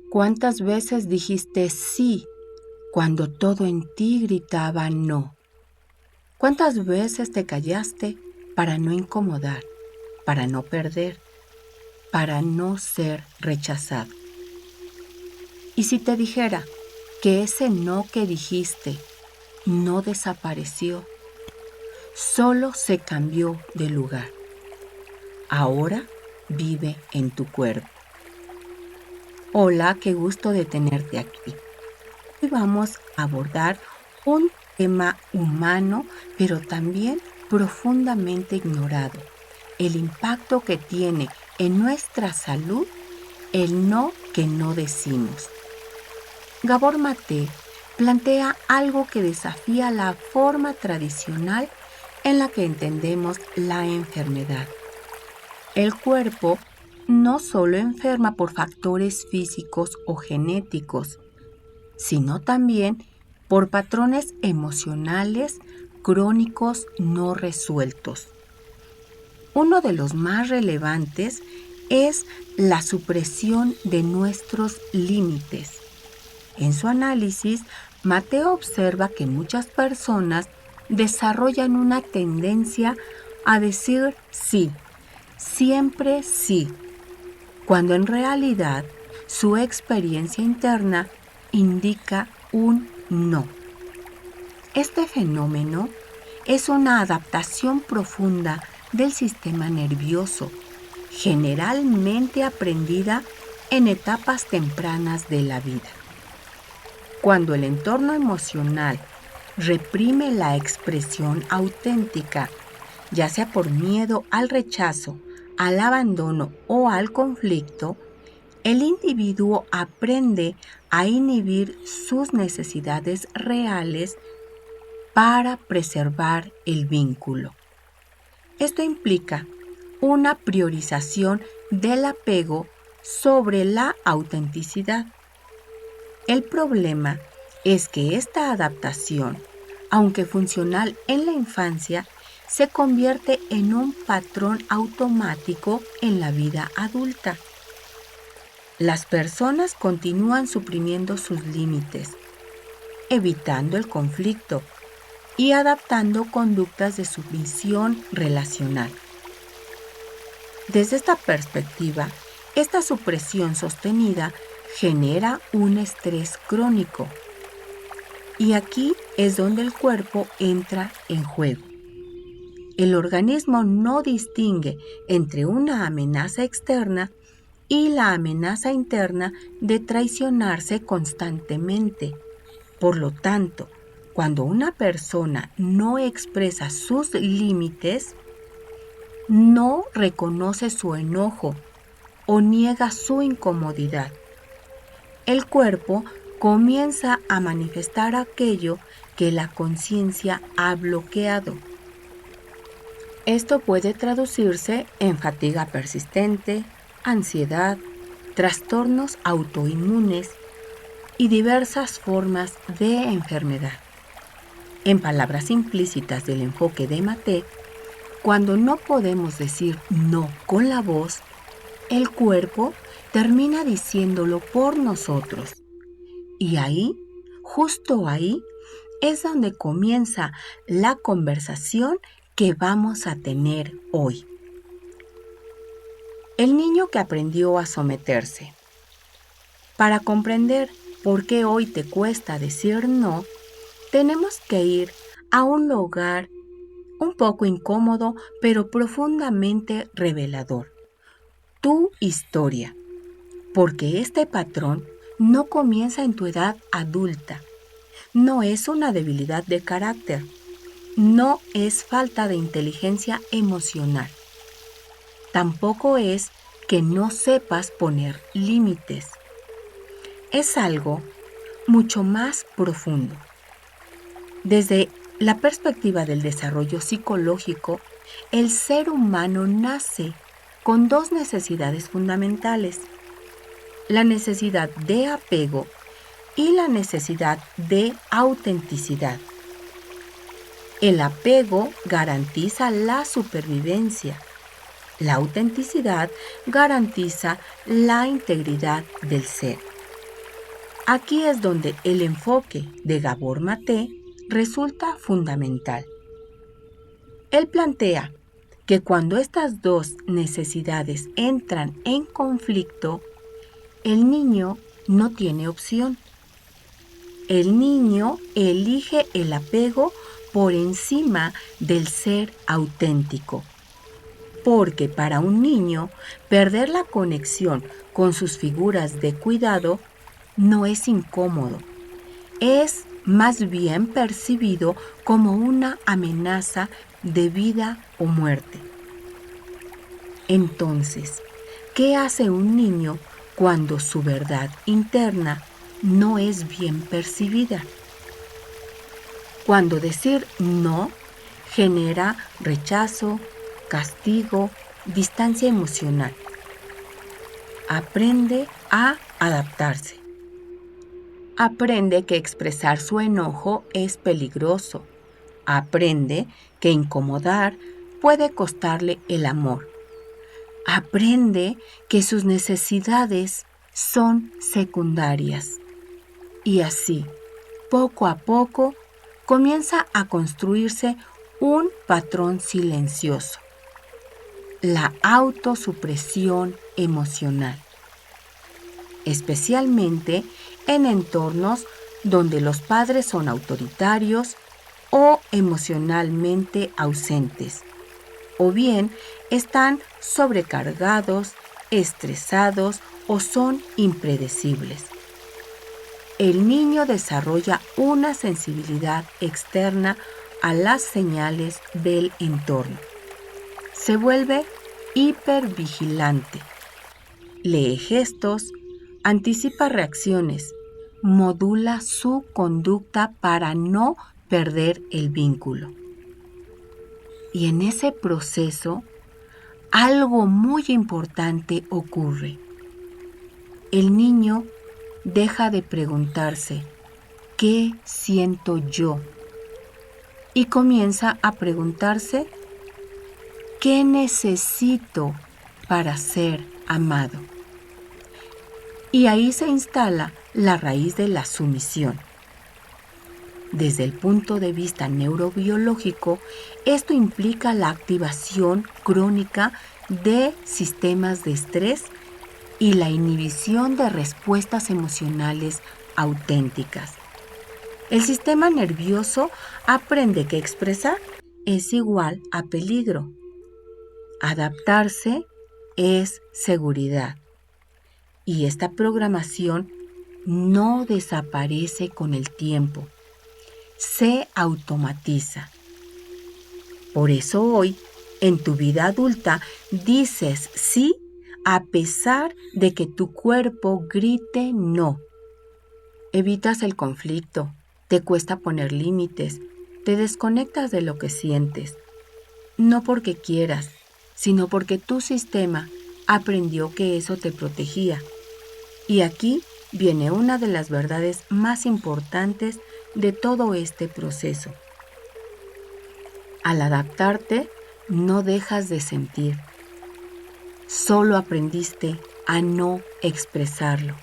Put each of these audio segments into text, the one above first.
¿Cuántas veces dijiste sí cuando todo en ti gritaba no? ¿Cuántas veces te callaste para no incomodar, para no perder, para no ser rechazado? Y si te dijera que ese no que dijiste no desapareció, solo se cambió de lugar. Ahora vive en tu cuerpo. Hola, qué gusto de tenerte aquí. Hoy vamos a abordar un tema humano, pero también profundamente ignorado. El impacto que tiene en nuestra salud el no que no decimos. Gabor Maté plantea algo que desafía la forma tradicional en la que entendemos la enfermedad. El cuerpo no solo enferma por factores físicos o genéticos, sino también por patrones emocionales crónicos no resueltos. Uno de los más relevantes es la supresión de nuestros límites. En su análisis, Mateo observa que muchas personas desarrollan una tendencia a decir sí, siempre sí, cuando en realidad su experiencia interna indica un no. Este fenómeno es una adaptación profunda del sistema nervioso, generalmente aprendida en etapas tempranas de la vida. Cuando el entorno emocional reprime la expresión auténtica, ya sea por miedo al rechazo, al abandono o al conflicto, el individuo aprende a inhibir sus necesidades reales para preservar el vínculo. Esto implica una priorización del apego sobre la autenticidad. El problema es que esta adaptación, aunque funcional en la infancia, se convierte en un patrón automático en la vida adulta. Las personas continúan suprimiendo sus límites, evitando el conflicto y adaptando conductas de sumisión relacional. Desde esta perspectiva, esta supresión sostenida genera un estrés crónico. Y aquí es donde el cuerpo entra en juego. El organismo no distingue entre una amenaza externa y la amenaza interna de traicionarse constantemente. Por lo tanto, cuando una persona no expresa sus límites, no reconoce su enojo o niega su incomodidad, el cuerpo comienza a manifestar aquello que la conciencia ha bloqueado. Esto puede traducirse en fatiga persistente, ansiedad, trastornos autoinmunes y diversas formas de enfermedad. En palabras implícitas del enfoque de Maté, cuando no podemos decir no con la voz, el cuerpo termina diciéndolo por nosotros. Y ahí, justo ahí, es donde comienza la conversación que vamos a tener hoy. El niño que aprendió a someterse. Para comprender por qué hoy te cuesta decir no, tenemos que ir a un lugar un poco incómodo, pero profundamente revelador. Tu historia. Porque este patrón no comienza en tu edad adulta. No es una debilidad de carácter. No es falta de inteligencia emocional. Tampoco es que no sepas poner límites. Es algo mucho más profundo. Desde la perspectiva del desarrollo psicológico, el ser humano nace con dos necesidades fundamentales: la necesidad de apego y la necesidad de autenticidad. El apego garantiza la supervivencia. La autenticidad garantiza la integridad del ser. Aquí es donde el enfoque de Gabor Maté resulta fundamental. Él plantea que cuando estas dos necesidades entran en conflicto, el niño no tiene opción. El niño elige el apego por encima del ser auténtico, porque para un niño perder la conexión con sus figuras de cuidado no es incómodo, es más bien percibido como una amenaza de vida o muerte. Entonces, ¿qué hace un niño cuando su verdad interna no es bien percibida? Cuando decir no genera rechazo, castigo, distancia emocional. Aprende a adaptarse. Aprende que expresar su enojo es peligroso. Aprende que incomodar puede costarle el amor. Aprende que sus necesidades son secundarias. Y así, poco a poco, comienza a construirse un patrón silencioso: la autosupresión emocional, especialmente en entornos donde los padres son autoritarios o emocionalmente ausentes, o bien están sobrecargados, estresados o son impredecibles. El niño desarrolla una sensibilidad externa a las señales del entorno. Se vuelve hipervigilante. Lee gestos, anticipa reacciones, modula su conducta para no perder el vínculo. Y en ese proceso, algo muy importante ocurre. El niño deja de preguntarse ¿qué siento yo? Y comienza a preguntarse ¿qué necesito para ser amado? Y ahí se instala la raíz de la sumisión. Desde el punto de vista neurobiológico, esto implica la activación crónica de sistemas de estrés y la inhibición de respuestas emocionales auténticas. El sistema nervioso aprende que expresar es igual a peligro. Adaptarse es seguridad. Y esta programación no desaparece con el tiempo, se automatiza. Por eso hoy, en tu vida adulta, dices sí a pesar de que tu cuerpo grite no. Evitas el conflicto, te cuesta poner límites, te desconectas de lo que sientes. No porque quieras, sino porque tu sistema aprendió que eso te protegía. Y aquí viene una de las verdades más importantes de todo este proceso. Al adaptarte, no dejas de sentir. Solo aprendiste a no expresarlo.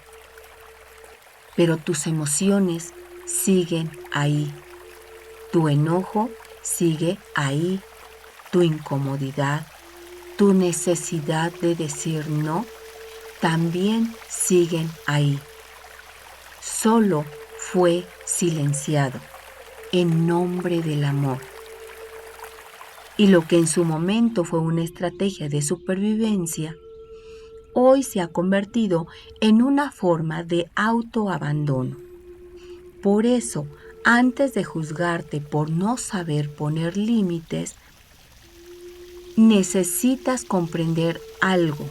Pero tus emociones siguen ahí. Tu enojo sigue ahí. Tu incomodidad, tu necesidad de decir no, también siguen ahí. Solo fue silenciado en nombre del amor. Y lo que en su momento fue una estrategia de supervivencia, hoy se ha convertido en una forma de autoabandono. Por eso, antes de juzgarte por no saber poner límites, necesitas comprender algo.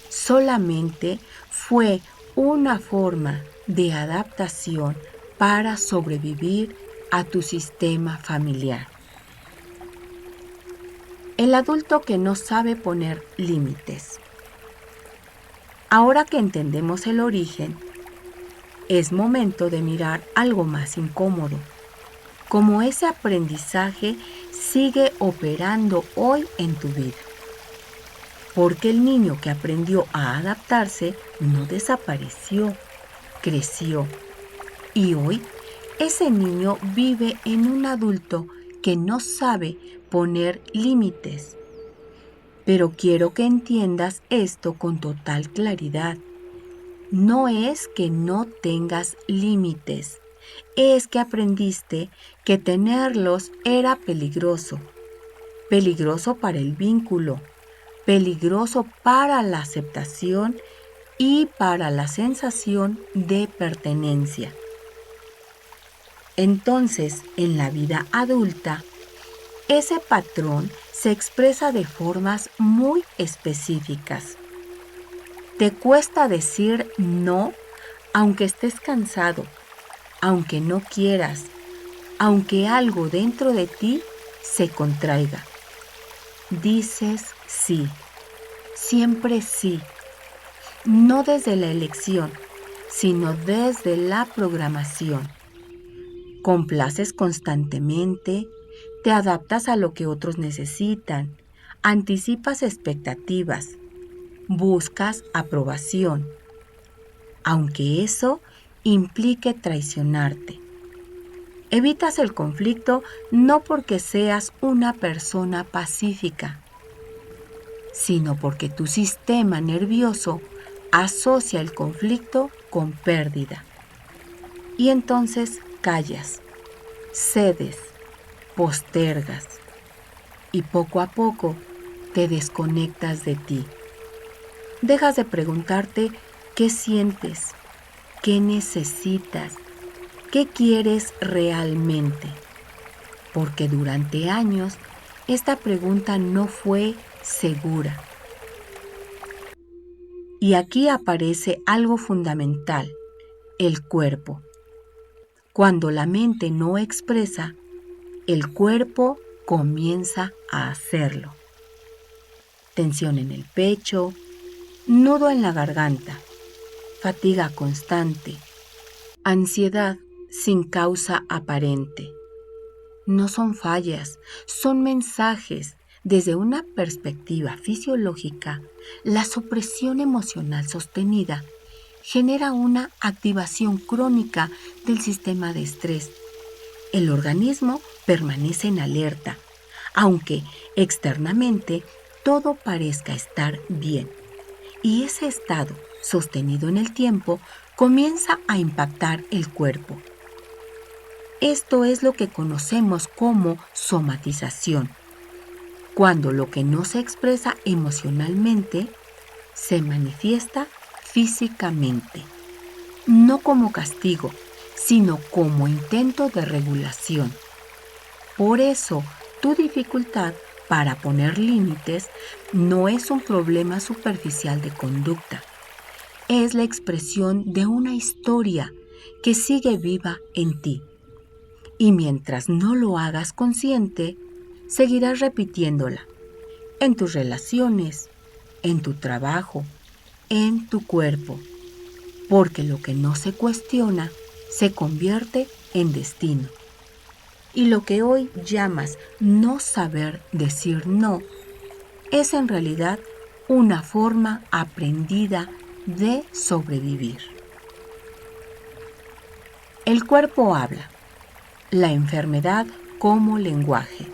Solamente fue una forma de adaptación para sobrevivir a tu sistema familiar. El adulto que no sabe poner límites. Ahora que entendemos el origen, es momento de mirar algo más incómodo, cómo ese aprendizaje sigue operando hoy en tu vida. Porque el niño que aprendió a adaptarse no desapareció, creció y hoy ese niño vive en un adulto que no sabe poner límites. Pero quiero que entiendas esto con total claridad. No es que no tengas límites, es que aprendiste que tenerlos era peligroso. Peligroso para el vínculo, peligroso para la aceptación y para la sensación de pertenencia. Entonces, en la vida adulta, ese patrón se expresa de formas muy específicas. Te cuesta decir no, aunque estés cansado, aunque no quieras, aunque algo dentro de ti se contraiga. Dices sí, siempre sí, no desde la elección, sino desde la programación. Complaces constantemente, te adaptas a lo que otros necesitan, anticipas expectativas, buscas aprobación, aunque eso implique traicionarte. Evitas el conflicto no porque seas una persona pacífica, sino porque tu sistema nervioso asocia el conflicto con pérdida. Y entonces callas, cedes, postergas y poco a poco te desconectas de ti. Dejas de preguntarte qué sientes, qué necesitas, qué quieres realmente, porque durante años esta pregunta no fue segura. Y aquí aparece algo fundamental, el cuerpo. Cuando la mente no expresa, el cuerpo comienza a hacerlo. Tensión en el pecho, nudo en la garganta, fatiga constante, ansiedad sin causa aparente. No son fallas, son mensajes. Desde una perspectiva fisiológica, la supresión emocional sostenida genera una activación crónica del sistema de estrés. El organismo permanece en alerta, aunque externamente todo parezca estar bien. Y ese estado, sostenido en el tiempo, comienza a impactar el cuerpo. Esto es lo que conocemos como somatización, cuando lo que no se expresa emocionalmente se manifiesta físicamente, no como castigo, sino como intento de regulación. Por eso, tu dificultad para poner límites no es un problema superficial de conducta, es la expresión de una historia que sigue viva en ti. Y mientras no lo hagas consciente, seguirás repitiéndola en tus relaciones, en tu trabajo, en tu cuerpo, porque lo que no se cuestiona se convierte en destino. Y lo que hoy llamas no saber decir no es en realidad una forma aprendida de sobrevivir. El cuerpo habla. La enfermedad como lenguaje.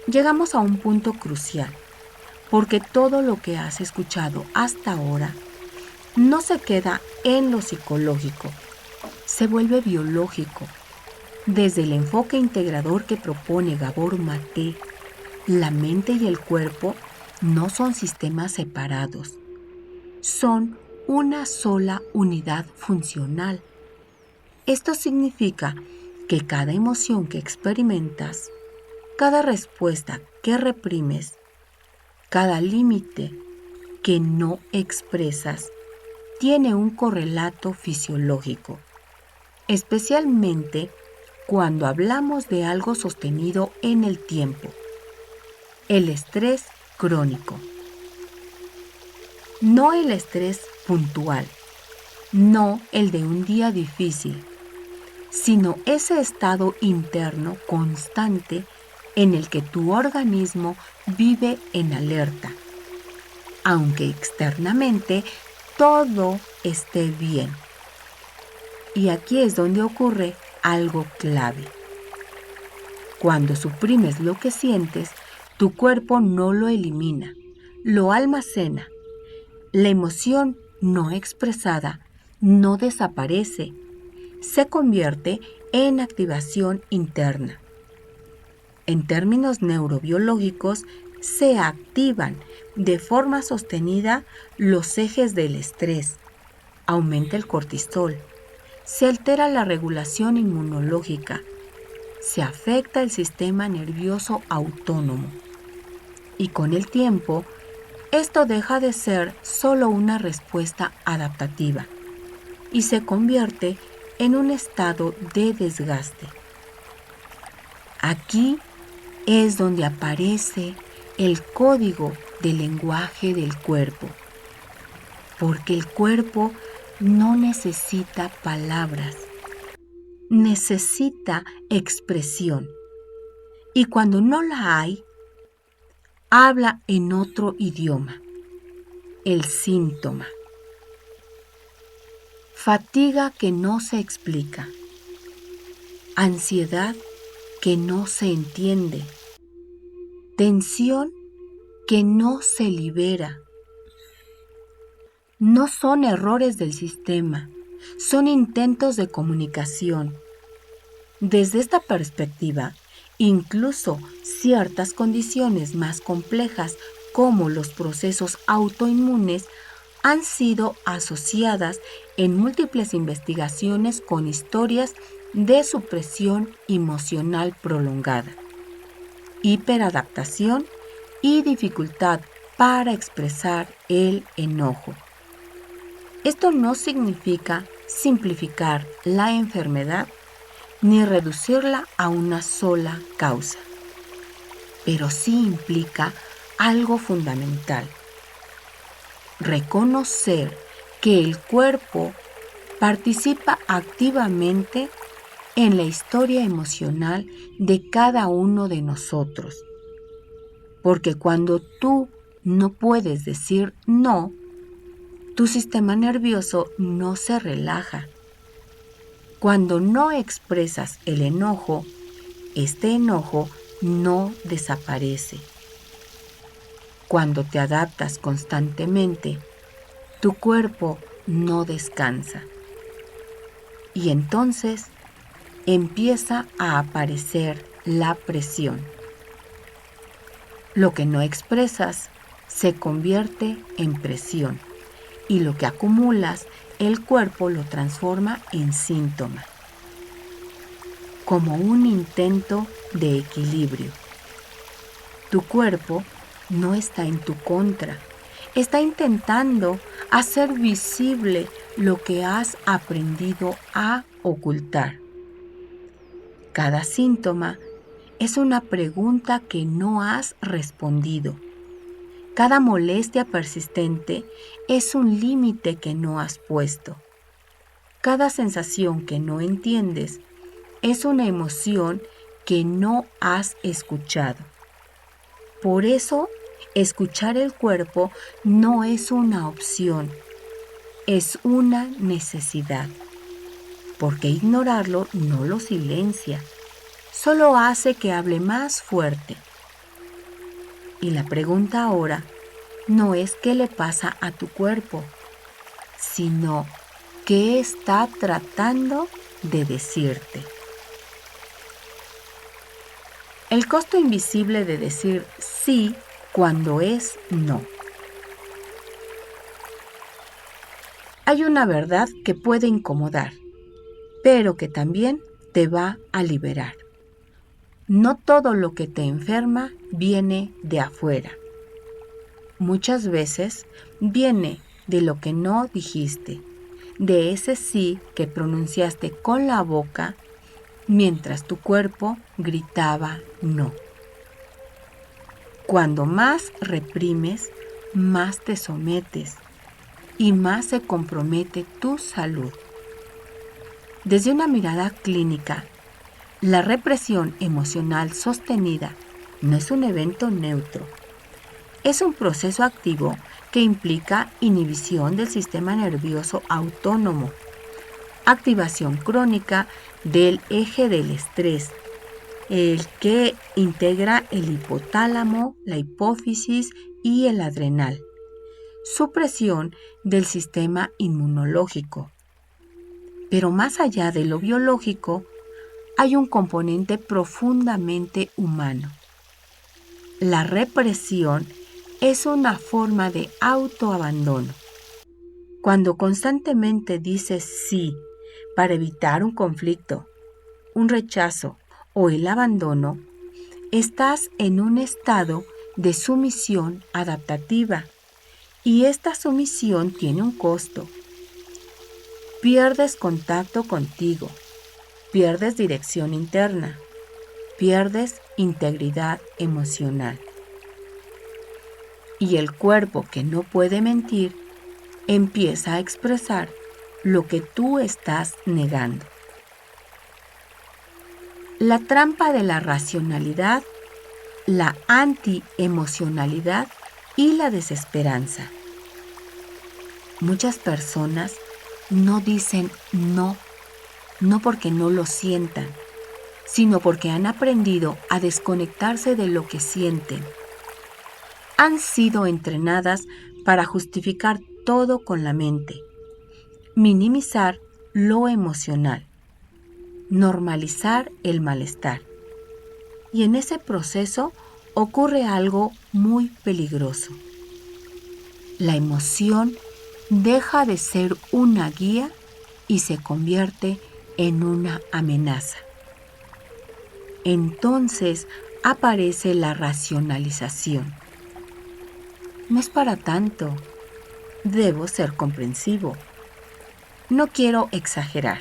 Llegamos a un punto crucial, porque todo lo que has escuchado hasta ahora no se queda en lo psicológico, se vuelve biológico. Desde el enfoque integrador que propone Gabor Maté, la mente y el cuerpo no son sistemas separados, son una sola unidad funcional. Esto significa que cada emoción que experimentas, cada respuesta que reprimes, cada límite que no expresas, tiene un correlato fisiológico, especialmente cuando hablamos de algo sostenido en el tiempo, el estrés crónico. No el estrés puntual, no el de un día difícil, sino ese estado interno constante en el que tu organismo vive en alerta, aunque externamente todo esté bien. Y aquí es donde ocurre algo clave. Cuando suprimes lo que sientes, tu cuerpo no lo elimina, lo almacena. La emoción no expresada no desaparece, se convierte en activación interna. En términos neurobiológicos, se activan de forma sostenida los ejes del estrés, aumenta el cortisol, se altera la regulación inmunológica, se afecta el sistema nervioso autónomo. Y con el tiempo, esto deja de ser solo una respuesta adaptativa y se convierte en un estado de desgaste. Aquí es donde aparece el código del lenguaje del cuerpo, porque el cuerpo no necesita palabras, necesita expresión. Y cuando no la hay, habla en otro idioma, el síntoma. Fatiga que no se explica, ansiedad que no se entiende, tensión que no se libera. No son errores del sistema, son intentos de comunicación. Desde esta perspectiva, incluso ciertas condiciones más complejas, como los procesos autoinmunes, han sido asociadas en múltiples investigaciones con historias de supresión emocional prolongada, hiperadaptación y dificultad para expresar el enojo. Esto no significa simplificar la enfermedad ni reducirla a una sola causa, pero sí implica algo fundamental: reconocer que el cuerpo participa activamente en la historia emocional de cada uno de nosotros. Porque cuando tú no puedes decir no, tu sistema nervioso no se relaja. Cuando no expresas el enojo, este enojo no desaparece. Cuando te adaptas constantemente, tu cuerpo no descansa. Y entonces empieza a aparecer la presión. Lo que no expresas se convierte en presión y lo que acumulas, el cuerpo lo transforma en síntoma, como un intento de equilibrio. Tu cuerpo no está en tu contra, está intentando hacer visible lo que has aprendido a ocultar. Cada síntoma es una pregunta que no has respondido. Cada molestia persistente es un límite que no has puesto. Cada sensación que no entiendes es una emoción que no has escuchado. Por eso, escuchar el cuerpo no es una opción, es una necesidad. Porque ignorarlo no lo silencia, solo hace que hable más fuerte. Y la pregunta ahora no es qué le pasa a tu cuerpo, sino qué está tratando de decirte. El costo invisible de decir sí cuando es no. Hay una verdad que puede incomodar, pero que también te va a liberar. No todo lo que te enferma viene de afuera. Muchas veces viene de lo que no dijiste, de ese sí que pronunciaste con la boca mientras tu cuerpo gritaba no. Cuando más reprimes, más te sometes y más se compromete tu salud. Desde una mirada clínica, la represión emocional sostenida no es un evento neutro. Es un proceso activo que implica inhibición del sistema nervioso autónomo, activación crónica del eje del estrés, el que integra el hipotálamo, la hipófisis y el adrenal. Supresión del sistema inmunológico. Pero más allá de lo biológico, hay un componente profundamente humano. La represión es una forma de autoabandono. Cuando constantemente dices sí para evitar un conflicto, un rechazo o el abandono, estás en un estado de sumisión adaptativa y esta sumisión tiene un costo. Pierdes contacto contigo, pierdes dirección interna, pierdes integridad emocional. Y el cuerpo, que no puede mentir, empieza a expresar lo que tú estás negando. La trampa de la racionalidad, la antiemocionalidad y la desesperanza. Muchas personas no dicen no porque no lo sientan, sino porque han aprendido a desconectarse de lo que sienten. Han sido entrenadas para justificar todo con la mente, minimizar lo emocional, normalizar el malestar. Y en ese proceso ocurre algo muy peligroso. La emoción deja de ser una guía y se convierte en una amenaza. Entonces aparece la racionalización. No es para tanto. Debo ser comprensivo. No quiero exagerar.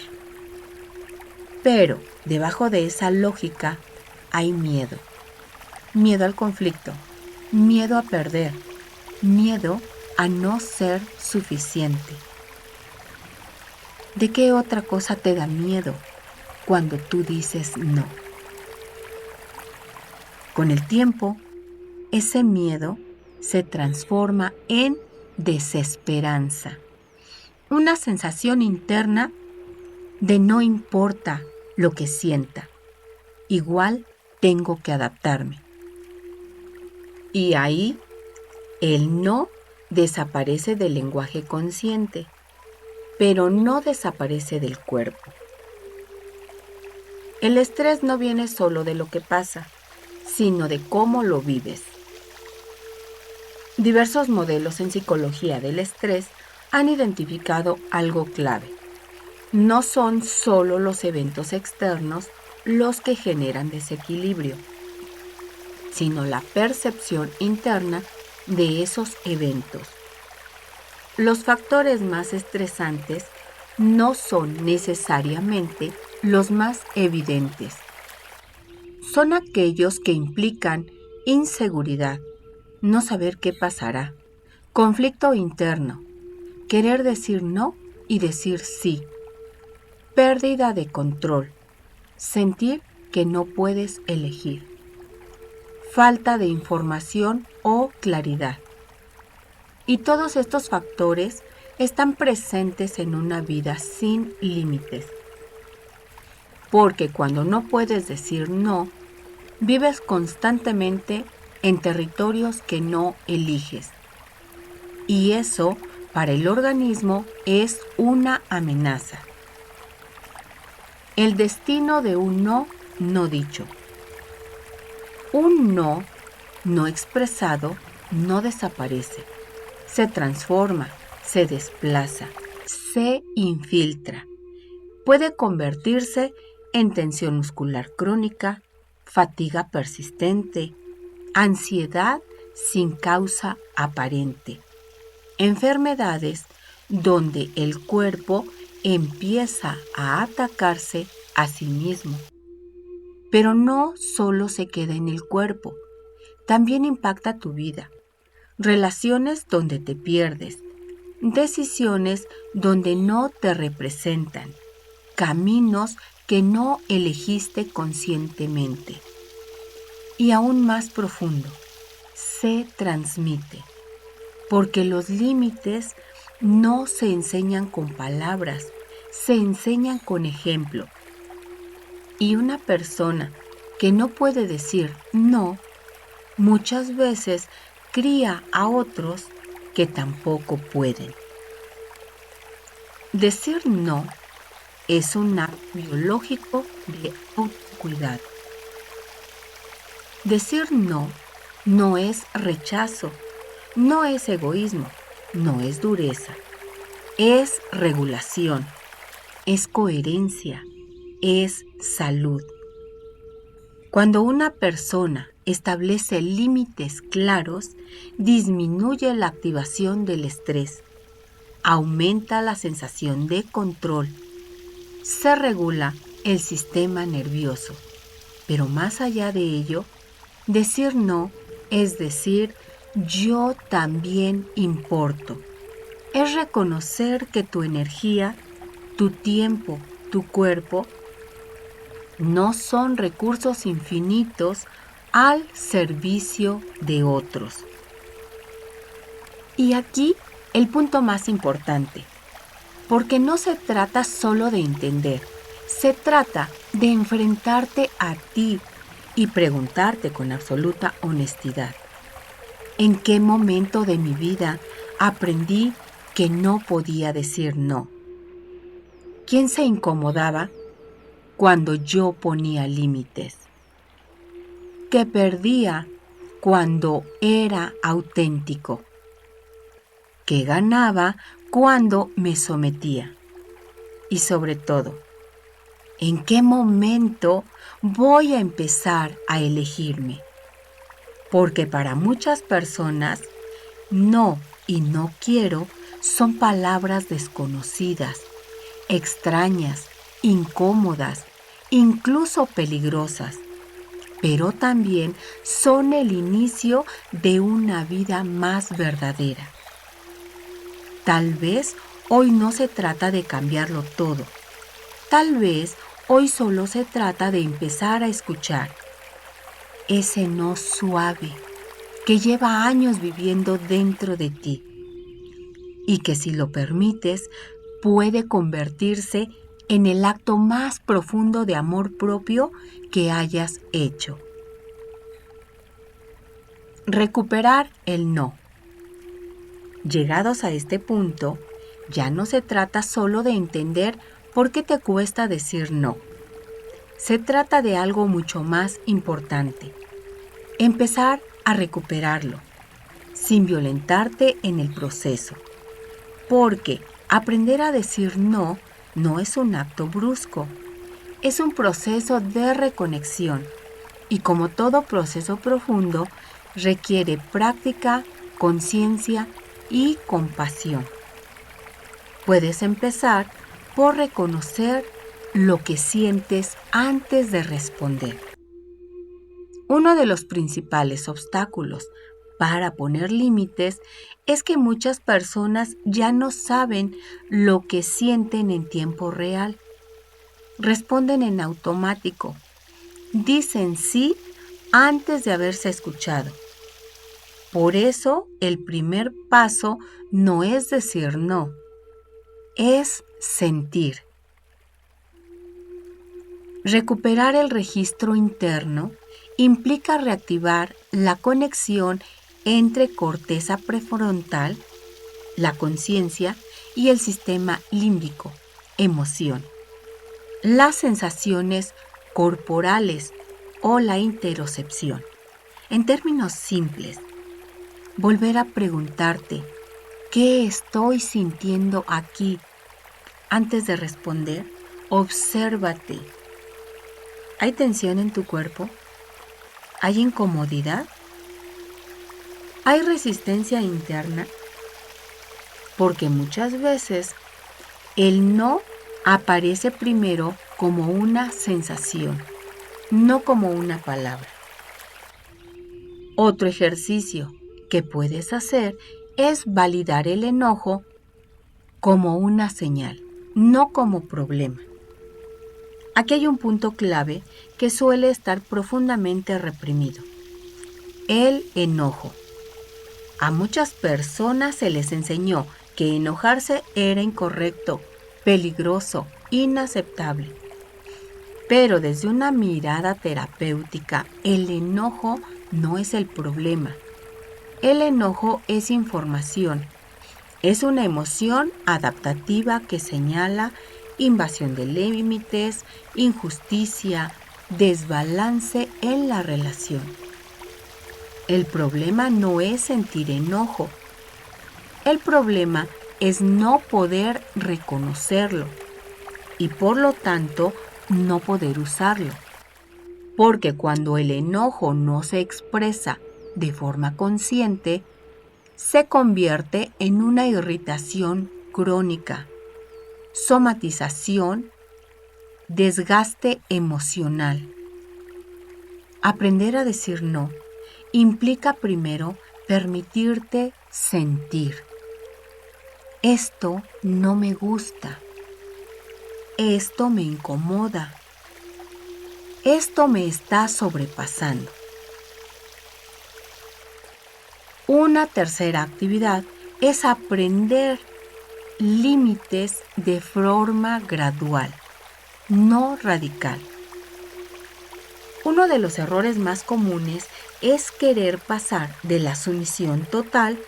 Pero debajo de esa lógica hay miedo. Miedo al conflicto, miedo a perder, miedo a no ser suficiente. ¿De qué otra cosa te da miedo cuando tú dices no? Con el tiempo, ese miedo se transforma en desesperanza, una sensación interna de no importa lo que sienta, igual tengo que adaptarme. Y ahí el no desaparece del lenguaje consciente, pero no desaparece del cuerpo. El estrés no viene solo de lo que pasa, sino de cómo lo vives. Diversos modelos en psicología del estrés han identificado algo clave. No son solo los eventos externos los que generan desequilibrio, sino la percepción interna de esos eventos. Los factores más estresantes no son necesariamente los más evidentes. Son aquellos que implican inseguridad, no saber qué pasará, conflicto interno, querer decir no y decir sí, pérdida de control, sentir que no puedes elegir, falta de información o claridad. Y todos estos factores están presentes en una vida sin límites. Porque cuando no puedes decir no, vives constantemente en territorios que no eliges. Y eso, para el organismo, es una amenaza. El destino de un no no dicho. Un no no expresado no desaparece. Se transforma, se desplaza, se infiltra. Puede convertirse en tensión muscular crónica, fatiga persistente, ansiedad sin causa aparente, enfermedades donde el cuerpo empieza a atacarse a sí mismo. Pero no solo se queda en el cuerpo, también impacta tu vida. Relaciones donde te pierdes, decisiones donde no te representan, caminos que no elegiste conscientemente. Y aún más profundo, se transmite, porque los límites no se enseñan con palabras, se enseñan con ejemplo. Y una persona que no puede decir no, muchas veces cría a otros que tampoco pueden. Decir no es un acto biológico de autocuidado. Decir no no es rechazo, no es egoísmo, no es dureza, es regulación, es coherencia, es salud. Cuando una persona establece límites claros, disminuye la activación del estrés, aumenta la sensación de control, se regula el sistema nervioso. Pero más allá de ello, decir no es decir, yo también importo. Es reconocer que tu energía, tu tiempo, tu cuerpo no son recursos infinitos al servicio de otros. Y aquí el punto más importante, porque no se trata solo de entender, se trata de enfrentarte a ti y preguntarte con absoluta honestidad, ¿en qué momento de mi vida aprendí que no podía decir no? ¿Quién se incomodaba cuando yo ponía límites? ¿Qué perdía cuando era auténtico? ¿Qué ganaba cuando me sometía? Y sobre todo, ¿en qué momento voy a empezar a elegirme? Porque para muchas personas, no y no quiero son palabras desconocidas, extrañas, incómodas, incluso peligrosas, pero también son el inicio de una vida más verdadera. Tal vez hoy no se trata de cambiarlo todo. Tal vez hoy solo se trata de empezar a escuchar ese no suave que lleva años viviendo dentro de ti y que si lo permites puede convertirse en el acto más profundo de amor propio que hayas hecho. Recuperar el no. Llegados a este punto, ya no se trata solo de entender por qué te cuesta decir no. Se trata de algo mucho más importante. Empezar a recuperarlo, sin violentarte en el proceso. Porque aprender a decir no no es un acto brusco, es un proceso de reconexión y como todo proceso profundo requiere práctica, conciencia y compasión. Puedes empezar por reconocer lo que sientes antes de responder. Uno de los principales obstáculos para poner límites es que muchas personas ya no saben lo que sienten en tiempo real. Responden en automático. Dicen sí antes de haberse escuchado. Por eso, el primer paso no es decir no, es sentir. Recuperar el registro interno implica reactivar la conexión entre corteza prefrontal, la conciencia y el sistema límbico, emoción. Las sensaciones corporales o la interocepción. En términos simples, volver a preguntarte, ¿qué estoy sintiendo aquí? Antes de responder, obsérvate. ¿Hay tensión en tu cuerpo? ¿Hay incomodidad? ¿Hay resistencia interna? Porque muchas veces el no aparece primero como una sensación, no como una palabra. Otro ejercicio que puedes hacer es validar el enojo como una señal, no como problema. Aquí hay un punto clave que suele estar profundamente reprimido: el enojo. A muchas personas se les enseñó que enojarse era incorrecto, peligroso, inaceptable. Pero desde una mirada terapéutica, el enojo no es el problema. El enojo es información. Es una emoción adaptativa que señala invasión de límites, injusticia, desbalance en la relación. El problema no es sentir enojo. El problema es no poder reconocerlo y por lo tanto no poder usarlo. Porque cuando el enojo no se expresa de forma consciente, se convierte en una irritación crónica, somatización, desgaste emocional. Aprender a decir no implica primero permitirte sentir. Esto no me gusta. Esto me incomoda. Esto me está sobrepasando. Una tercera actividad es aprender límites de forma gradual, no radical. Uno de los errores más comunes es querer pasar de la sumisión total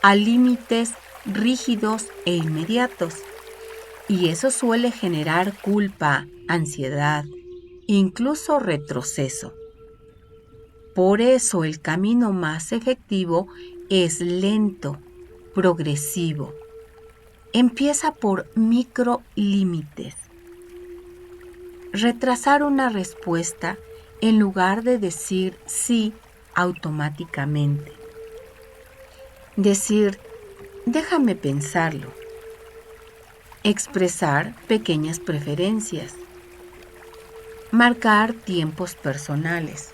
a límites rígidos e inmediatos. Y eso suele generar culpa, ansiedad, incluso retroceso. Por eso el camino más efectivo es lento, progresivo. Empieza por microlímites. Retrasar una respuesta en lugar de decir sí automáticamente. Decir, déjame pensarlo. Expresar pequeñas preferencias. Marcar tiempos personales.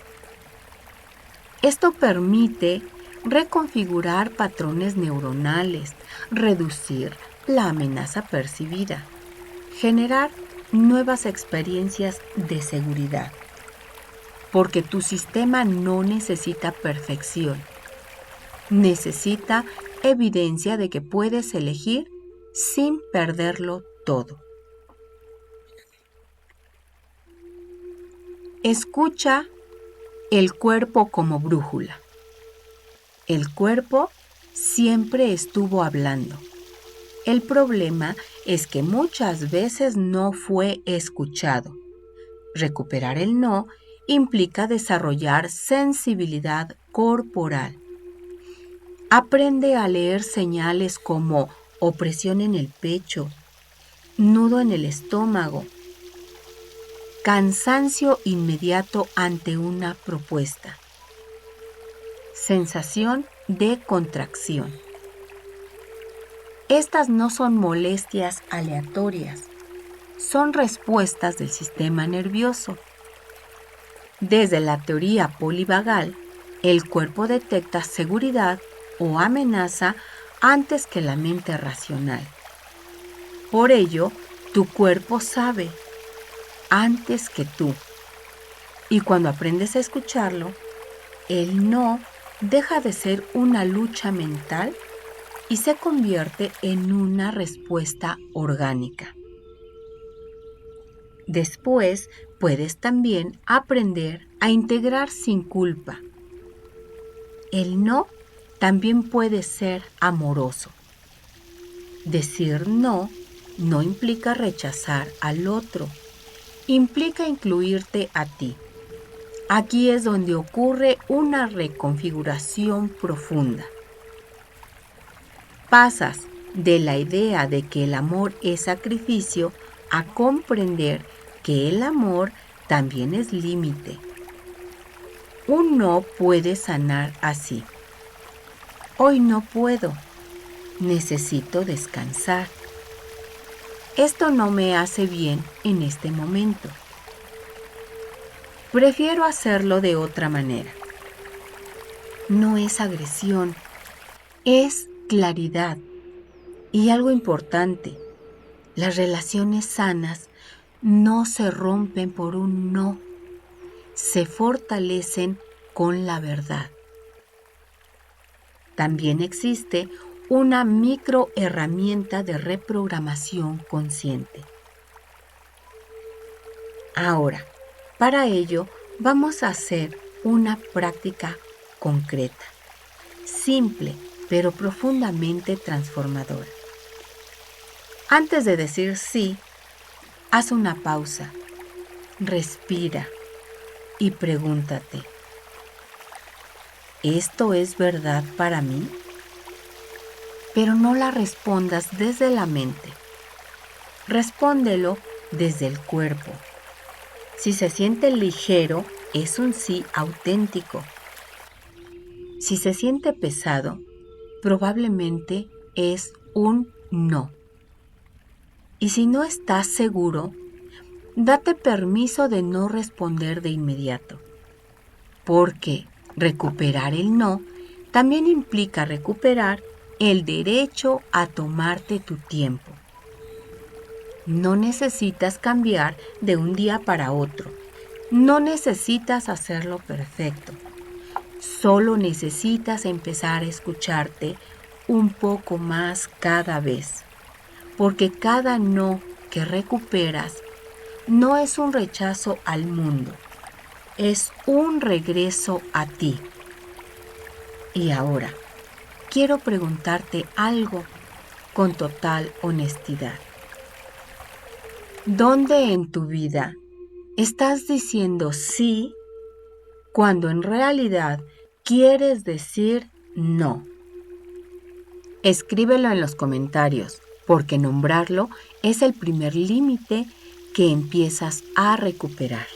Esto permite reconfigurar patrones neuronales, reducir la amenaza percibida, generar nuevas experiencias de seguridad. Porque tu sistema no necesita perfección, necesita evidencia de que puedes elegir sin perderlo todo. Escucha el cuerpo como brújula. El cuerpo siempre estuvo hablando. El problema es que muchas veces no fue escuchado. Recuperar el no implica desarrollar sensibilidad corporal. Aprende a leer señales como opresión en el pecho, nudo en el estómago, cansancio inmediato ante una propuesta, sensación de contracción. Estas no son molestias aleatorias, son respuestas del sistema nervioso. Desde la teoría polivagal, el cuerpo detecta seguridad o amenaza antes que la mente racional. Por ello, tu cuerpo sabe antes que tú. Y cuando aprendes a escucharlo, el no deja de ser una lucha mental y se convierte en una respuesta orgánica. Después, puedes también aprender a integrar sin culpa. El no también puede ser amoroso. Decir no no implica rechazar al otro, implica incluirte a ti. Aquí es donde ocurre una reconfiguración profunda. Pasas de la idea de que el amor es sacrificio a comprender que el amor también es límite. Un no puede sanar así. Hoy no puedo. Necesito descansar. Esto no me hace bien en este momento. Prefiero hacerlo de otra manera. No es agresión, es claridad. Y algo importante, las relaciones sanas no se rompen por un no, se fortalecen con la verdad. También existe una micro herramienta de reprogramación consciente. Ahora, para ello, vamos a hacer una práctica concreta, simple, pero profundamente transformadora. Antes de decir sí, haz una pausa, respira y pregúntate, ¿esto es verdad para mí? Pero no la respondas desde la mente. Respóndelo desde el cuerpo. Si se siente ligero, es un sí auténtico. Si se siente pesado, probablemente es un no. Y si no estás seguro, date permiso de no responder de inmediato, porque recuperar el no también implica recuperar el derecho a tomarte tu tiempo. No necesitas cambiar de un día para otro. No necesitas hacerlo perfecto. Solo necesitas empezar a escucharte un poco más cada vez, porque cada no que recuperas no es un rechazo al mundo, es un regreso a ti. Y ahora, quiero preguntarte algo con total honestidad. ¿Dónde en tu vida estás diciendo sí cuando en realidad quieres decir no? Escríbelo en los comentarios, porque nombrarlo es el primer límite que empiezas a recuperar.